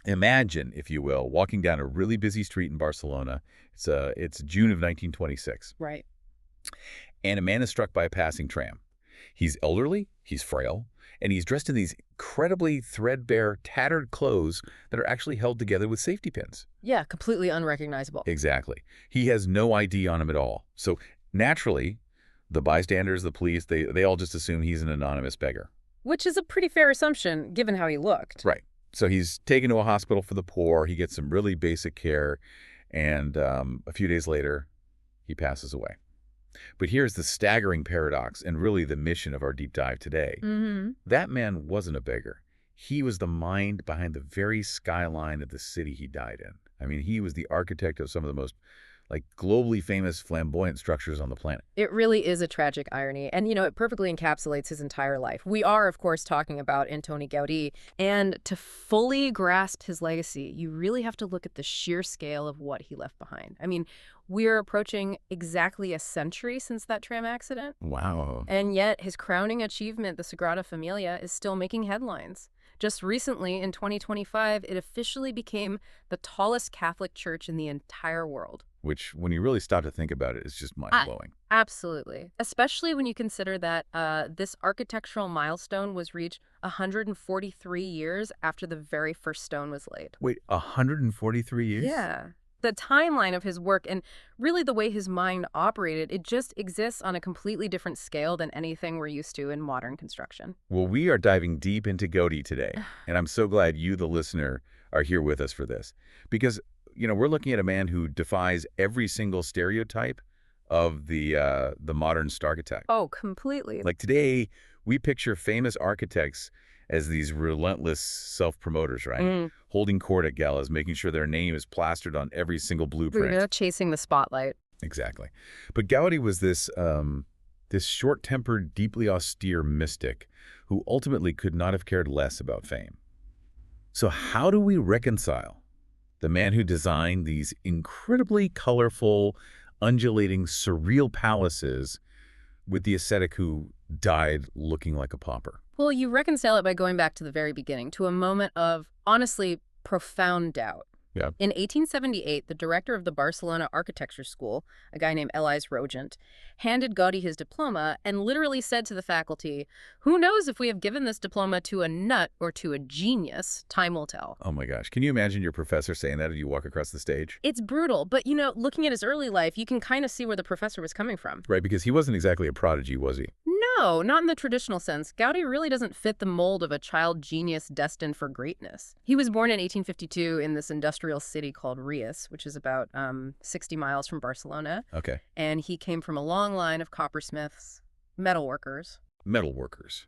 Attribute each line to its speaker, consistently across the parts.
Speaker 1: Imagine, if you will, walking down a really busy street in Barcelona. It's June of 1926,
Speaker 2: Right.
Speaker 1: and a man is struck by a passing tram. He's elderly, he's frail, and he's dressed in these incredibly threadbare, tattered clothes that are actually held together with safety pins.
Speaker 2: Yeah, completely unrecognizable.
Speaker 1: Exactly. He has no ID on him at all. So naturally, the bystanders, the police, they all just assume he's an anonymous beggar.
Speaker 2: Which is a pretty fair assumption, given how he looked.
Speaker 1: Right. So he's taken to a hospital for the poor. He gets some really basic care. And a few days later, he passes away. But here's the staggering paradox and really the mission of our deep dive today. That man wasn't a beggar. He was the mind behind the very skyline of the city he died in. I mean, he was the architect of some of the most globally famous flamboyant structures on the planet.
Speaker 2: It really is a tragic irony. And, it perfectly encapsulates his entire life. We are, of course, talking about Antoni Gaudí. And to fully grasp his legacy, you really have to look at the sheer scale of what he left behind. I mean, we're approaching exactly a century since that tram accident.
Speaker 1: Wow.
Speaker 2: And yet his crowning achievement, the Sagrada Familia, is still making headlines. Just recently, in 2025, it officially became the tallest Catholic church in the entire world.
Speaker 1: Which, when you really stop to think about it, is just mind-blowing.
Speaker 2: Absolutely. Especially when you consider that this architectural milestone was reached 143 years after the very first stone was laid.
Speaker 1: Wait, 143 years?
Speaker 2: Yeah. The timeline of his work and really the way his mind operated, it just exists on a completely different scale than anything we're used to in modern construction.
Speaker 1: Well, we are diving deep into Gaudí today, and I'm so glad you, the listener, are here with us for this. Because, we're looking at a man who defies every single stereotype of the modern starchitect.
Speaker 2: Oh, completely.
Speaker 1: Like today, we picture famous architects as these relentless self-promoters, right? Holding court at galas, making sure their name is plastered on every single blueprint.
Speaker 2: Chasing the spotlight.
Speaker 1: Exactly. But Gaudí was this short-tempered, deeply austere mystic who ultimately could not have cared less about fame. So how do we reconcile the man who designed these incredibly colorful, undulating, surreal palaces with the ascetic who died looking like a pauper?
Speaker 2: Well, you reconcile it by going back to the very beginning, to a moment of, honestly, profound doubt.
Speaker 1: Yeah.
Speaker 2: In 1878, the director of the Barcelona Architecture School, a guy named Elias Rogent, handed Gaudí his diploma and literally said to the faculty, "Who knows if we have given this diploma to a nut or to a genius? Time will tell."
Speaker 1: Oh my gosh. Can you imagine your professor saying that as you walk across the stage?
Speaker 2: It's brutal, but, looking at his early life, you can kind of see where the professor was coming from.
Speaker 1: Right, because he wasn't exactly a prodigy, was he?
Speaker 2: No, not in the traditional sense. Gaudí really doesn't fit the mold of a child genius destined for greatness. He was born in 1852 in this industrial city called Reus, which is about 60 miles from Barcelona.
Speaker 1: Okay.
Speaker 2: And he came from a long line of coppersmiths, metalworkers.
Speaker 1: Metalworkers.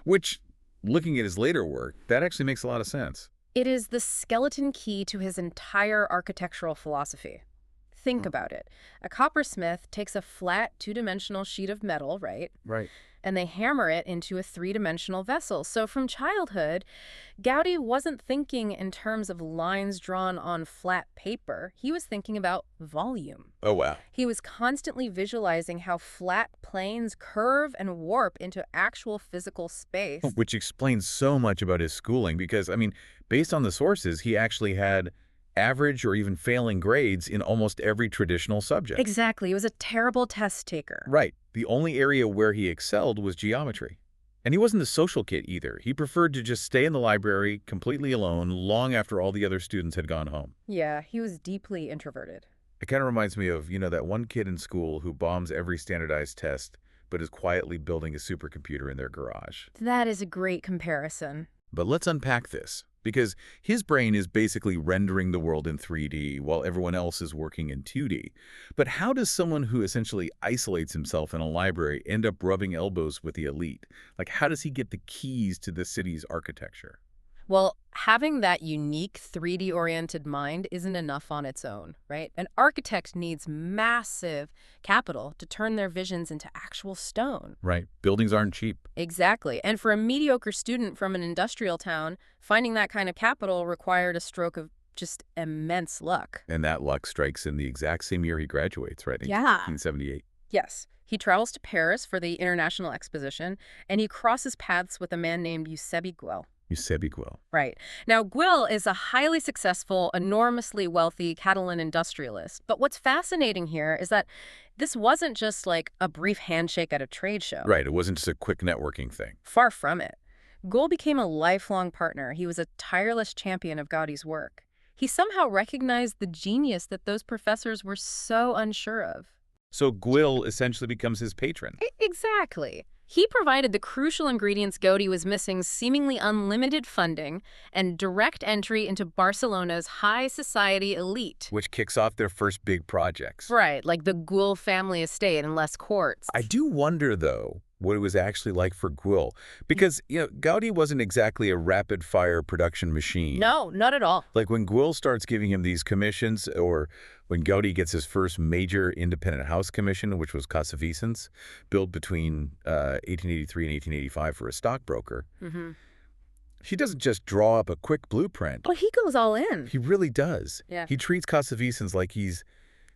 Speaker 1: Which, looking at his later work, that actually makes a lot of sense.
Speaker 2: It is the skeleton key to his entire architectural philosophy. Think about it. A coppersmith takes a flat two-dimensional sheet of metal, right?
Speaker 1: Right.
Speaker 2: And they hammer it into a three-dimensional vessel. So from childhood, Gaudí wasn't thinking in terms of lines drawn on flat paper. He was thinking about volume.
Speaker 1: Oh, wow.
Speaker 2: He was constantly visualizing how flat planes curve and warp into actual physical space.
Speaker 1: Which explains so much about his schooling because, based on the sources, he actually had average or even failing grades in almost every traditional subject.
Speaker 2: Exactly. He was a terrible test taker.
Speaker 1: Right. The only area where he excelled was geometry. And he wasn't a social kid either. He preferred to just stay in the library completely alone long after all the other students had gone home.
Speaker 2: Yeah, he was deeply introverted.
Speaker 1: It kind of reminds me of, that one kid in school who bombs every standardized test but is quietly building a supercomputer in their garage.
Speaker 2: That is a great comparison.
Speaker 1: But let's unpack this, because his brain is basically rendering the world in 3D while everyone else is working in 2D. But how does someone who essentially isolates himself in a library end up rubbing elbows with the elite? How does he get the keys to the city's architecture?
Speaker 2: Well, having that unique 3D-oriented mind isn't enough on its own, right? An architect needs massive capital to turn their visions into actual stone.
Speaker 1: Right. Buildings aren't cheap.
Speaker 2: Exactly. And for a mediocre student from an industrial town, finding that kind of capital required a stroke of just immense luck.
Speaker 1: And that luck strikes in the exact same year he graduates, right? In
Speaker 2: Yeah.
Speaker 1: 1978.
Speaker 2: Yes. He travels to Paris for the International Exposition, and he crosses paths with a man named Eusèbe Guel.
Speaker 1: Giuseppe Guil.
Speaker 2: Right. Now, Güell is a highly successful, enormously wealthy Catalan industrialist. But what's fascinating here is that this wasn't just like a brief handshake at a trade show.
Speaker 1: Right, it wasn't just a quick networking thing.
Speaker 2: Far from it. Güell became a lifelong partner. He was a tireless champion of Gaudí's work. He somehow recognized the genius that those professors were so unsure of.
Speaker 1: So Guil essentially becomes his patron.
Speaker 2: Exactly. He provided the crucial ingredients Gaudí was missing: seemingly unlimited funding and direct entry into Barcelona's high society elite.
Speaker 1: Which kicks off their first big projects.
Speaker 2: Right, like the Güell family estate and Les Courts.
Speaker 1: I do wonder, though, what it was actually like for Guil. Because, Gaudí wasn't exactly a rapid-fire production machine.
Speaker 2: No, not at all.
Speaker 1: Like when Guil starts giving him these commissions, or when Gaudí gets his first major independent house commission, which was Casa Vicens, built between 1883 and 1885 for a stockbroker, he doesn't just draw up a quick blueprint.
Speaker 2: Well, he goes all in.
Speaker 1: He really does.
Speaker 2: Yeah.
Speaker 1: He treats Casa Vicens like he's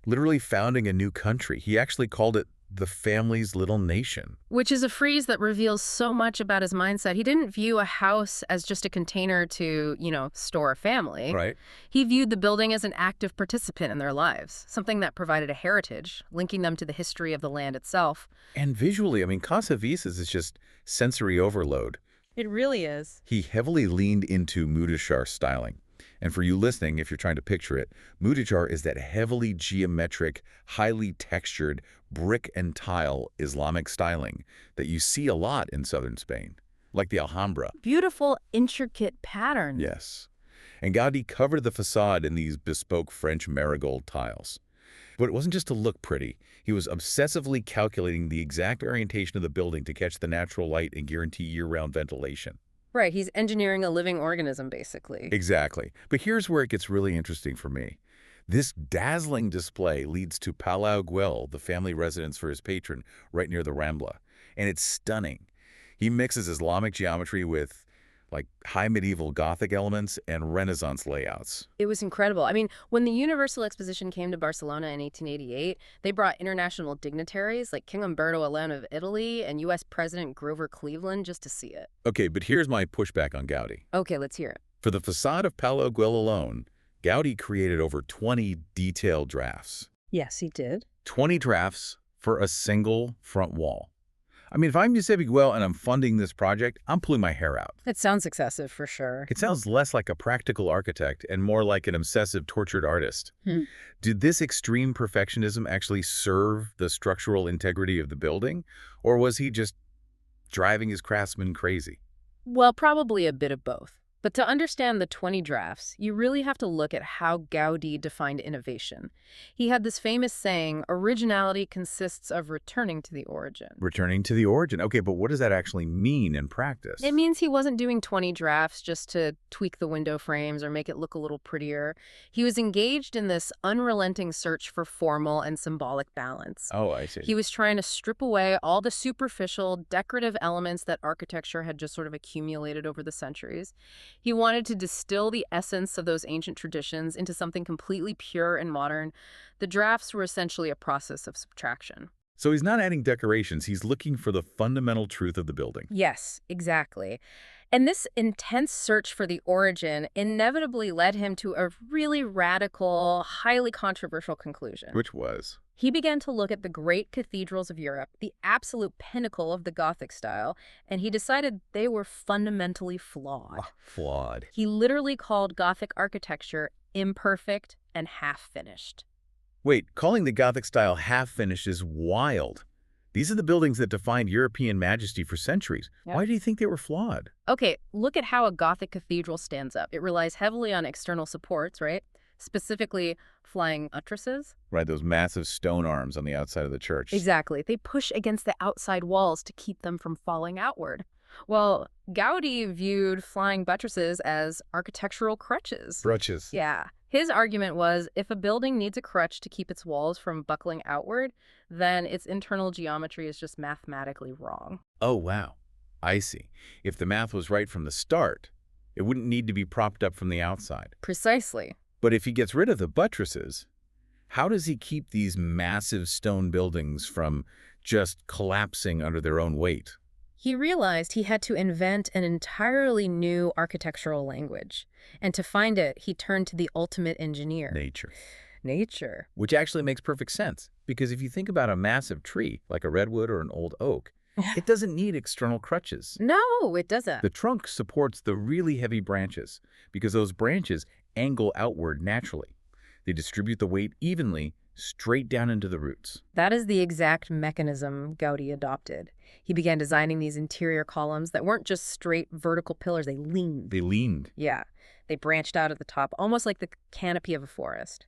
Speaker 1: literally founding a new country. He actually called it the family's little nation.
Speaker 2: Which is a phrase that reveals so much about his mindset. He didn't view a house as just a container to, store a family.
Speaker 1: Right.
Speaker 2: He viewed the building as an active participant in their lives, something that provided a heritage, linking them to the history of the land itself.
Speaker 1: And visually, Casa Vicens is just sensory overload.
Speaker 2: It really is.
Speaker 1: He heavily leaned into Mudéjar styling. And for you listening, if you're trying to picture it, Mudéjar is that heavily geometric, highly textured, brick and tile Islamic styling that you see a lot in southern Spain, like the Alhambra.
Speaker 2: Beautiful, intricate patterns.
Speaker 1: Yes. And Gaudí covered the facade in these bespoke French marigold tiles. But it wasn't just to look pretty. He was obsessively calculating the exact orientation of the building to catch the natural light and guarantee year-round ventilation.
Speaker 2: Right, he's engineering a living organism, basically.
Speaker 1: Exactly. But here's where it gets really interesting for me. This dazzling display leads to Palau Güell, the family residence for his patron, right near the Rambla. And it's stunning. He mixes Islamic geometry with, high medieval Gothic elements and Renaissance layouts.
Speaker 2: It was incredible. When the Universal Exposition came to Barcelona in 1888, they brought international dignitaries like King Umberto I of Italy and U.S. President Grover Cleveland just to see it.
Speaker 1: Okay, but here's my pushback on Gaudí.
Speaker 2: Okay, let's hear it.
Speaker 1: For the facade of Palau Güell alone, Gaudí created over 20 detailed drafts.
Speaker 2: Yes, he did.
Speaker 1: 20 drafts for a single front wall. If I'm Giuseppe Guil and I'm funding this project, I'm pulling my hair out.
Speaker 2: It sounds excessive, for sure.
Speaker 1: It sounds less like a practical architect and more like an obsessive, tortured artist. Did this extreme perfectionism actually serve the structural integrity of the building? Or was he just driving his craftsmen crazy?
Speaker 2: Well, probably a bit of both. But to understand the 20 drafts, you really have to look at how Gaudí defined innovation. He had this famous saying, originality consists of returning to the origin.
Speaker 1: Returning to the origin. Okay, but what does that actually mean in practice?
Speaker 2: It means he wasn't doing 20 drafts just to tweak the window frames or make it look a little prettier. He was engaged in this unrelenting search for formal and symbolic balance.
Speaker 1: Oh, I see.
Speaker 2: He was trying to strip away all the superficial, decorative elements that architecture had just sort of accumulated over the centuries. He wanted to distill the essence of those ancient traditions into something completely pure and modern. The drafts were essentially a process of subtraction.
Speaker 1: So he's not adding decorations, he's looking for the fundamental truth of the building.
Speaker 2: Yes, exactly. And this intense search for the origin inevitably led him to a really radical, highly controversial conclusion.
Speaker 1: Which was?
Speaker 2: He began to look at the great cathedrals of Europe, the absolute pinnacle of the Gothic style, and he decided they were fundamentally flawed.
Speaker 1: Flawed.
Speaker 2: He literally called Gothic architecture imperfect and half-finished.
Speaker 1: Wait, calling the Gothic style half-finished is wild. These are the buildings that defined European majesty for centuries.
Speaker 2: Yep.
Speaker 1: Why do you think they were flawed?
Speaker 2: Okay, look at how a Gothic cathedral stands up. It relies heavily on external supports, right? Specifically, flying buttresses.
Speaker 1: Right, those massive stone arms on the outside of the church.
Speaker 2: Exactly. They push against the outside walls to keep them from falling outward. Well, Gaudí viewed flying buttresses as architectural crutches.
Speaker 1: Crutches.
Speaker 2: Yeah. His argument was if a building needs a crutch to keep its walls from buckling outward, then its internal geometry is just mathematically wrong.
Speaker 1: Oh, wow. I see. If the math was right from the start, it wouldn't need to be propped up from the outside.
Speaker 2: Precisely.
Speaker 1: But if he gets rid of the buttresses, how does he keep these massive stone buildings from just collapsing under their own weight?
Speaker 2: He realized he had to invent an entirely new architectural language. And to find it, he turned to the ultimate engineer.
Speaker 1: Nature.
Speaker 2: Nature.
Speaker 1: Which actually makes perfect sense, because if you think about a massive tree, like a redwood or an old oak, it doesn't need external crutches.
Speaker 2: No, it doesn't.
Speaker 1: The trunk supports the really heavy branches, because those branches angle outward naturally. They distribute the weight evenly straight down into the roots.
Speaker 2: That is the exact mechanism Gaudí adopted. He began designing these interior columns that weren't just straight vertical pillars, they leaned.
Speaker 1: They leaned.
Speaker 2: Yeah, they branched out at the top, almost like the canopy of a forest.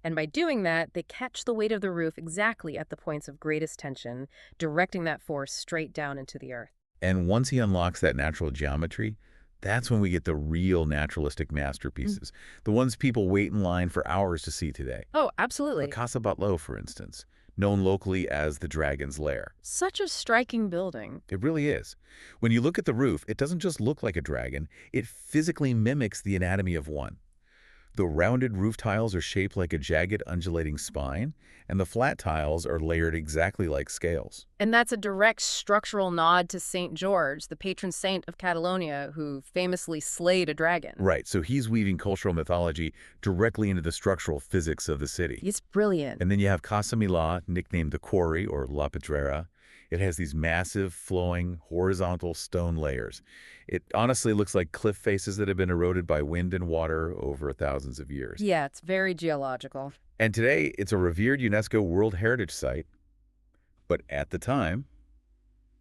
Speaker 2: And by doing that, they catch the weight of the roof exactly at the points of greatest tension, directing that force straight down into the earth.
Speaker 1: And once he unlocks that natural geometry, that's when we get the real naturalistic masterpieces, the ones people wait in line for hours to see today.
Speaker 2: Oh, absolutely.
Speaker 1: The Casa Batlló, for instance, known locally as the Dragon's Lair.
Speaker 2: Such a striking building.
Speaker 1: It really is. When you look at the roof, it doesn't just look like a dragon, it physically mimics the anatomy of one. The rounded roof tiles are shaped like a jagged, undulating spine, and the flat tiles are layered exactly like scales.
Speaker 2: And that's a direct structural nod to St. George, the patron saint of Catalonia, who famously slayed a dragon.
Speaker 1: Right, so he's weaving cultural mythology directly into the structural physics of the city.
Speaker 2: It's brilliant.
Speaker 1: And then you have Casa Milà, nicknamed the Quarry or La Pedrera. It has these massive, flowing, horizontal stone layers. It honestly looks like cliff faces that have been eroded by wind and water over thousands of years.
Speaker 2: Yeah, it's very geological.
Speaker 1: And today, it's a revered UNESCO World Heritage Site. But at the time,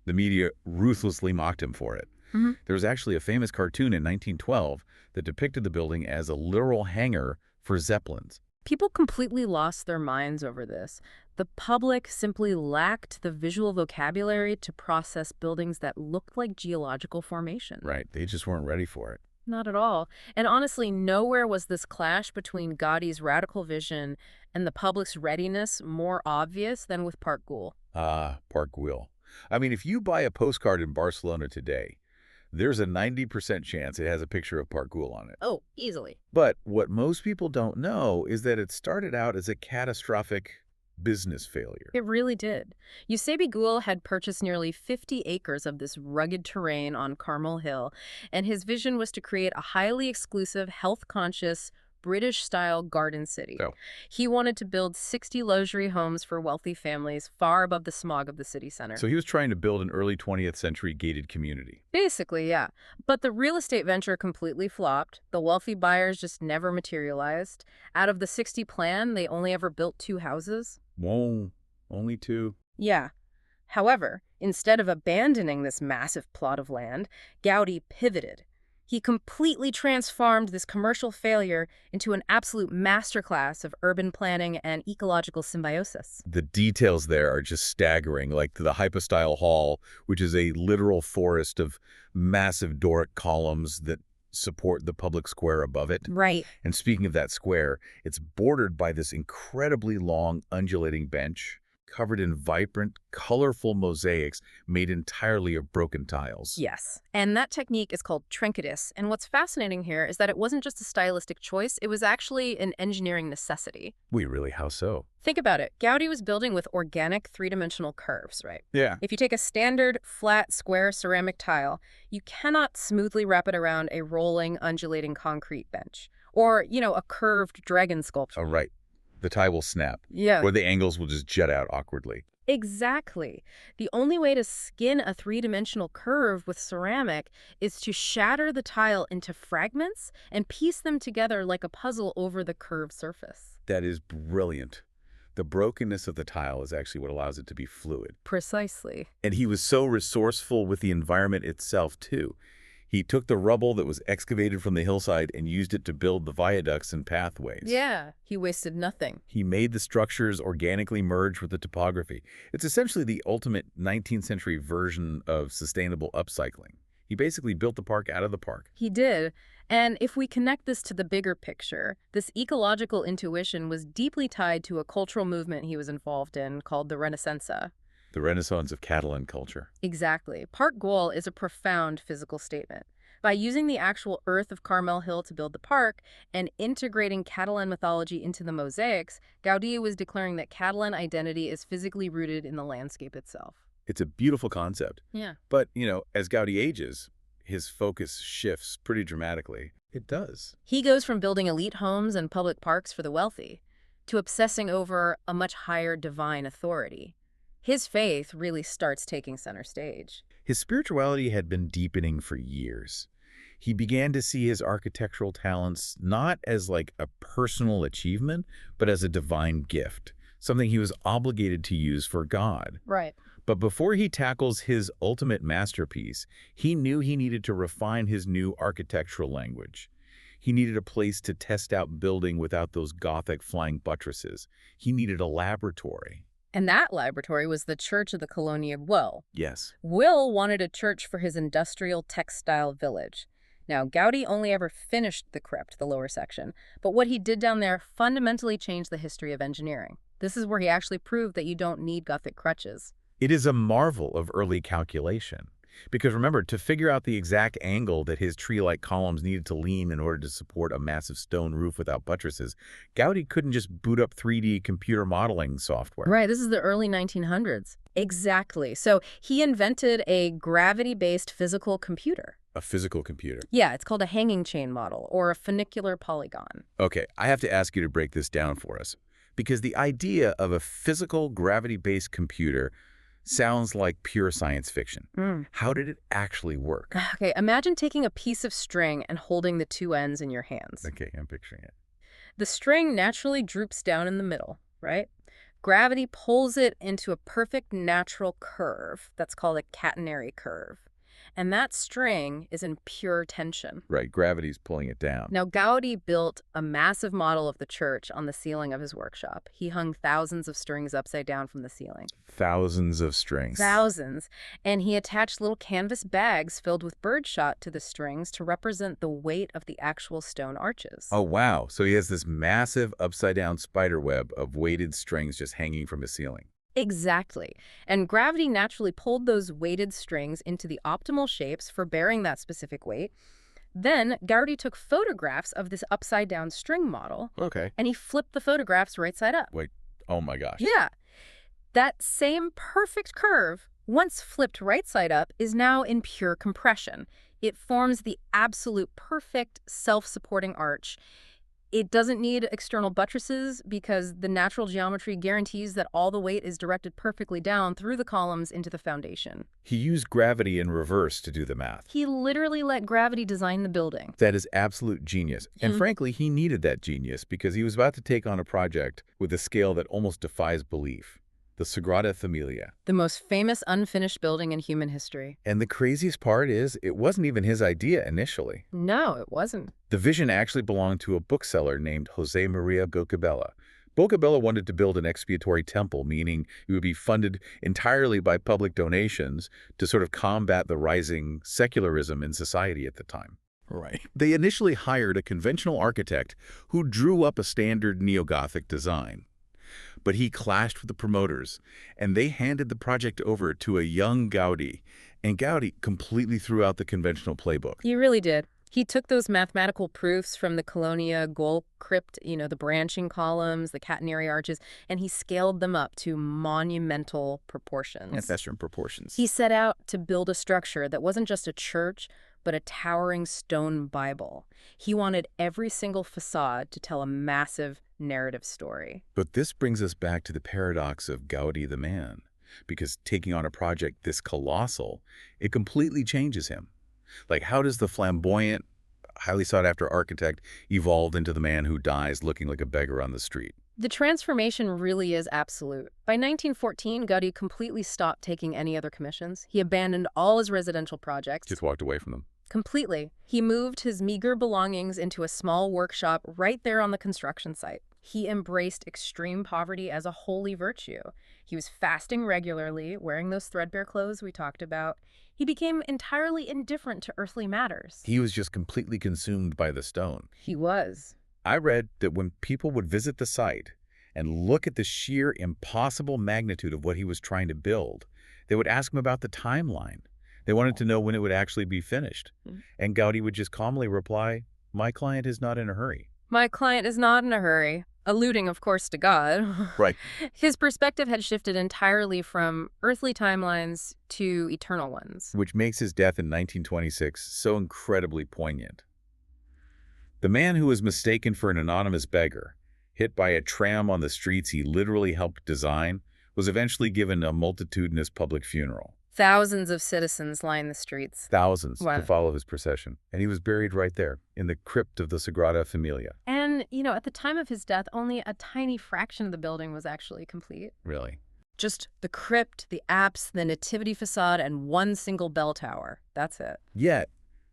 Speaker 1: the media ruthlessly mocked him for it. There was actually a famous cartoon in 1912 that depicted the building as a literal hangar for zeppelins.
Speaker 2: People completely lost their minds over this. The public simply lacked the visual vocabulary to process buildings that looked like geological formations.
Speaker 1: Right, they just weren't ready for it.
Speaker 2: Not at all. And honestly, nowhere was this clash between Gaudí's radical vision and the public's readiness more obvious than with Park Güell.
Speaker 1: Ah, Park Güell. I mean, if you buy a postcard in Barcelona today, there's a 90% chance it has a picture of Park Güell on it.
Speaker 2: Oh, easily.
Speaker 1: But what most people don't know is that it started out as a catastrophic business failure.
Speaker 2: It really did. Eusebio Güell had purchased nearly 50 acres of this rugged terrain on Carmel Hill, and his vision was to create a highly exclusive, health-conscious, British-style garden city.
Speaker 1: Oh.
Speaker 2: He wanted to build 60 luxury homes for wealthy families far above the smog of the city center.
Speaker 1: So he was trying to build an early 20th century gated community.
Speaker 2: Basically, yeah. But the real estate venture completely flopped. The wealthy buyers just never materialized. Out of the 60 plan, they only ever built 2 houses.
Speaker 1: Whoa, only 2?
Speaker 2: Yeah. However, instead of abandoning this massive plot of land, Gaudí pivoted. He completely transformed this commercial failure into an absolute masterclass of urban planning and ecological symbiosis.
Speaker 1: The details there are just staggering, like the hypostyle hall, which is a literal forest of massive Doric columns that support the public square above it.
Speaker 2: Right.
Speaker 1: And speaking of that square, it's bordered by this incredibly long, undulating bench covered in vibrant, colorful mosaics made entirely of broken tiles.
Speaker 2: Yes. And that technique is called trinketis. And what's fascinating here is that it wasn't just a stylistic choice, it was actually an engineering necessity.
Speaker 1: How so?
Speaker 2: Think about it. Gaudí was building with organic three-dimensional curves, right?
Speaker 1: Yeah.
Speaker 2: If you take a standard, flat, square ceramic tile, you cannot smoothly wrap it around a rolling, undulating concrete bench. Or, a curved dragon sculpture.
Speaker 1: Oh, right. The tie will snap.
Speaker 2: Yeah.
Speaker 1: Or the angles will just jut out awkwardly.
Speaker 2: Exactly. The only way to skin a three-dimensional curve with ceramic is to shatter the tile into fragments and piece them together like a puzzle over the curved surface.
Speaker 1: That is brilliant. The brokenness of the tile is actually what allows it to be fluid.
Speaker 2: Precisely.
Speaker 1: And he was so resourceful with the environment itself, too. He took the rubble that was excavated from the hillside and used it to build the viaducts and pathways.
Speaker 2: Yeah, he wasted nothing.
Speaker 1: He made the structures organically merge with the topography. It's essentially the ultimate 19th century version of sustainable upcycling. He basically built the park out of the park.
Speaker 2: He did. And if we connect this to the bigger picture, this ecological intuition was deeply tied to a cultural movement he was involved in called the Renaissance.
Speaker 1: The Renaissance of Catalan culture.
Speaker 2: Exactly. Park Güell is a profound physical statement. By using the actual earth of Carmel Hill to build the park and integrating Catalan mythology into the mosaics, Gaudí was declaring that Catalan identity is physically rooted in the landscape itself.
Speaker 1: It's a beautiful concept.
Speaker 2: Yeah.
Speaker 1: But, as Gaudí ages, his focus shifts pretty dramatically. It does.
Speaker 2: He goes from building elite homes and public parks for the wealthy to obsessing over a much higher divine authority. His faith really starts taking center stage.
Speaker 1: His spirituality had been deepening for years. He began to see his architectural talents not as like a personal achievement, but as a divine gift, something he was obligated to use for God.
Speaker 2: Right.
Speaker 1: But before he tackles his ultimate masterpiece, he knew he needed to refine his new architectural language. He needed a place to test out building without those Gothic flying buttresses. He needed a laboratory.
Speaker 2: And that laboratory was the Church of the Colonia Güell.
Speaker 1: Yes.
Speaker 2: Will wanted a church for his industrial textile village. Now, Gaudí only ever finished the crypt, the lower section, but what he did down there fundamentally changed the history of engineering. This is where he actually proved that you don't need Gothic crutches.
Speaker 1: It is a marvel of early calculation. Because remember, to figure out the exact angle that his tree-like columns needed to lean in order to support a massive stone roof without buttresses, Gaudí couldn't just boot up 3D computer modeling software.
Speaker 2: Right, this is the early 1900s. Exactly. So he invented a gravity-based physical computer.
Speaker 1: A physical computer.
Speaker 2: Yeah, it's called a hanging chain model or a funicular polygon.
Speaker 1: Okay, I have to ask you to break this down for us. Because the idea of a physical gravity-based computer sounds like pure science fiction. How did it actually work?
Speaker 2: Okay, imagine taking a piece of string and holding the two ends in your hands.
Speaker 1: Okay, I'm picturing it.
Speaker 2: The string naturally droops down in the middle, right? Gravity pulls it into a perfect natural curve. That's called a catenary curve. And that string is in pure tension.
Speaker 1: Right, gravity's pulling it down.
Speaker 2: Now, Gaudí built a massive model of the church on the ceiling of his workshop. He hung thousands of strings upside down from the ceiling.
Speaker 1: Thousands of strings.
Speaker 2: Thousands. And he attached little canvas bags filled with birdshot to the strings to represent the weight of the actual stone arches.
Speaker 1: Oh, wow. So he has this massive upside-down spider web of weighted strings just hanging from his ceiling.
Speaker 2: Exactly. And gravity naturally pulled those weighted strings into the optimal shapes for bearing that specific weight. Then Gaudí took photographs of this upside-down string model.
Speaker 1: Okay.
Speaker 2: And he flipped the photographs right side up.
Speaker 1: Wait, oh my gosh.
Speaker 2: Yeah. That same perfect curve, once flipped right side up, is now in pure compression. It forms the absolute perfect self-supporting arch. It doesn't need external buttresses because the natural geometry guarantees that all the weight is directed perfectly down through the columns into the foundation.
Speaker 1: He used gravity in reverse to do the math.
Speaker 2: He literally let gravity design the building.
Speaker 1: That is absolute genius. And frankly, he needed that genius because he was about to take on a project with a scale that almost defies belief. The Sagrada Familia.
Speaker 2: The most famous unfinished building in human history.
Speaker 1: And the craziest part is, it wasn't even his idea initially.
Speaker 2: No, it wasn't.
Speaker 1: The vision actually belonged to a bookseller named Jose Maria Boccabella. Boccabella wanted to build an expiatory temple, meaning it would be funded entirely by public donations to sort of combat the rising secularism in society at the time. Right. They initially hired a conventional architect who drew up a standard neo-Gothic design. But he clashed with the promoters, and they handed the project over to a young Gaudí. And Gaudí completely threw out the conventional playbook.
Speaker 2: He really did. He took those mathematical proofs from the Colonia Güell crypt, the branching columns, the catenary arches, and he scaled them up to monumental proportions.
Speaker 1: Manifesto proportions.
Speaker 2: He set out to build a structure that wasn't just a church, but a towering stone Bible. He wanted every single facade to tell a massive narrative story.
Speaker 1: But this brings us back to the paradox of Gaudí the man, because taking on a project this colossal, it completely changes him. Like, how does the flamboyant, highly sought-after architect evolve into the man who dies looking like a beggar on the street?
Speaker 2: The transformation really is absolute. By 1914, Gaudí completely stopped taking any other commissions. He abandoned all his residential projects.
Speaker 1: Just walked away from them.
Speaker 2: Completely. He moved his meager belongings into a small workshop right there on the construction site. He embraced extreme poverty as a holy virtue. He was fasting regularly, wearing those threadbare clothes we talked about. He became entirely indifferent to earthly matters.
Speaker 1: He was just completely consumed by the stone.
Speaker 2: He was.
Speaker 1: I read that when people would visit the site and look at the sheer impossible magnitude of what he was trying to build, they would ask him about the timeline. They wanted to know when it would actually be finished. And Gaudí would just calmly reply, "My client is not in a hurry."
Speaker 2: My client is not in a hurry. alluding, of course, to God.
Speaker 1: Right.
Speaker 2: His perspective had shifted entirely from earthly timelines to eternal ones.
Speaker 1: Which makes his death in 1926 so incredibly poignant. The man who was mistaken for an anonymous beggar, hit by a tram on the streets he literally helped design, was eventually given a multitudinous public funeral.
Speaker 2: Thousands of citizens line the streets.
Speaker 1: Thousands
Speaker 2: Wow.
Speaker 1: to follow his procession. And he was buried right there, in the crypt of the Sagrada Familia.
Speaker 2: And, you know, at the time of his death, only a tiny fraction of the building was actually complete.
Speaker 1: Really.
Speaker 2: Just the crypt, the apse, the nativity facade, and one single bell tower. That's it.
Speaker 1: Yet,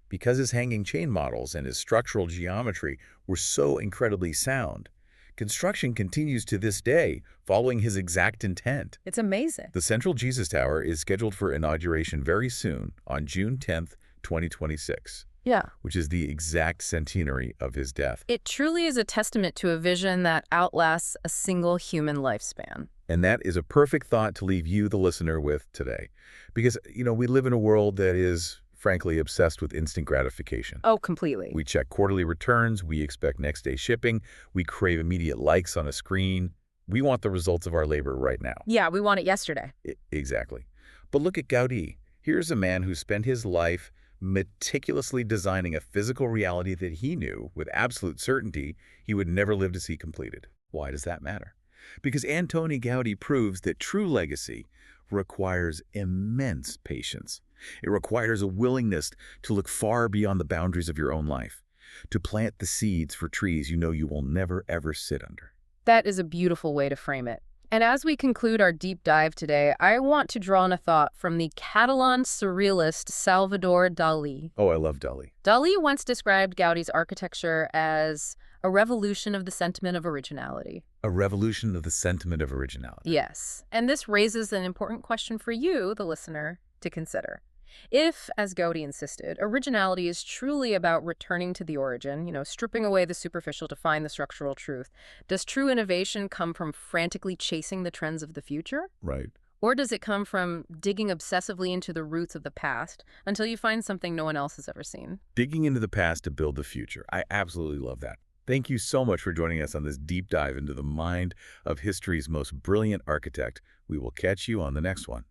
Speaker 1: because his hanging chain models and his structural geometry were so incredibly sound, construction continues to this day, following his exact intent.
Speaker 2: It's amazing.
Speaker 1: The Central Jesus Tower is scheduled for inauguration very soon, on June 10th, 2026,
Speaker 2: Yeah.
Speaker 1: which is the exact centenary of his death.
Speaker 2: It truly is a testament to a vision that outlasts a single human lifespan.
Speaker 1: And that is a perfect thought to leave you, the listener, with today. Because, we live in a world that is, frankly, obsessed with instant gratification.
Speaker 2: Oh, completely.
Speaker 1: We check quarterly returns, we expect next-day shipping, we crave immediate likes on a screen. We want the results of our labor right now.
Speaker 2: Yeah, we want it yesterday.
Speaker 1: Exactly. But look at Gaudí. Here's a man who spent his life meticulously designing a physical reality that he knew, with absolute certainty, he would never live to see completed. Why does that matter? Because Antoni Gaudí proves that true legacy requires immense patience. It requires a willingness to look far beyond the boundaries of your own life, to plant the seeds for trees you know you will never, ever sit under.
Speaker 2: That is a beautiful way to frame it. And as we conclude our deep dive today, I want to draw on a thought from the Catalan surrealist Salvador Dalí.
Speaker 1: Oh, I love Dalí.
Speaker 2: Dalí once described Gaudí's architecture as a revolution of the sentiment of originality.
Speaker 1: A revolution of the sentiment of originality.
Speaker 2: Yes. And this raises an important question for you, the listener, to consider. If, as Gaudí insisted, originality is truly about returning to the origin, stripping away the superficial to find the structural truth, does true innovation come from frantically chasing the trends of the future?
Speaker 1: Right.
Speaker 2: Or does it come from digging obsessively into the roots of the past until you find something no one else has ever seen?
Speaker 1: Digging into the past to build the future. I absolutely love that. Thank you so much for joining us on this deep dive into the mind of history's most brilliant architect. We will catch you on the next one.